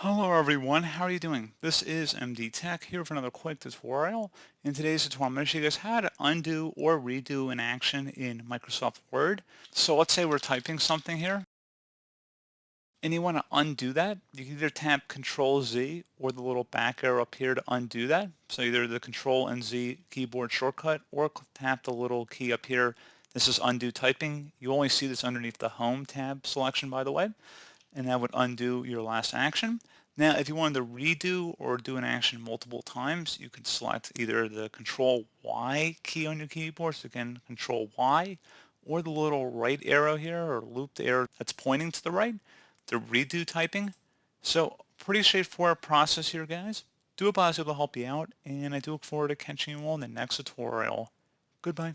Hello everyone, how are you doing? This is MD Tech here for another quick tutorial. In today's tutorial, I'm going to show you guys how to undo or redo an action in Microsoft Word. So let's say we're typing something here and you want to undo that. You can either tap Ctrl Z or the little back arrow up here to undo that. So either the Ctrl and Z keyboard shortcut or tap the little key up here. This is undo typing. You only see this underneath the Home tab selection, by the way, and that would undo your last action. Now, if you wanted to redo or do an action multiple times, you could select either the Control Y key on your keyboard, so again, Control Y, or the little right arrow here, or looped arrow that's pointing to the right, to redo typing. So, pretty straightforward process here, guys. Do hope I was able to help you out, and I do look forward to catching you all in the next tutorial. Goodbye.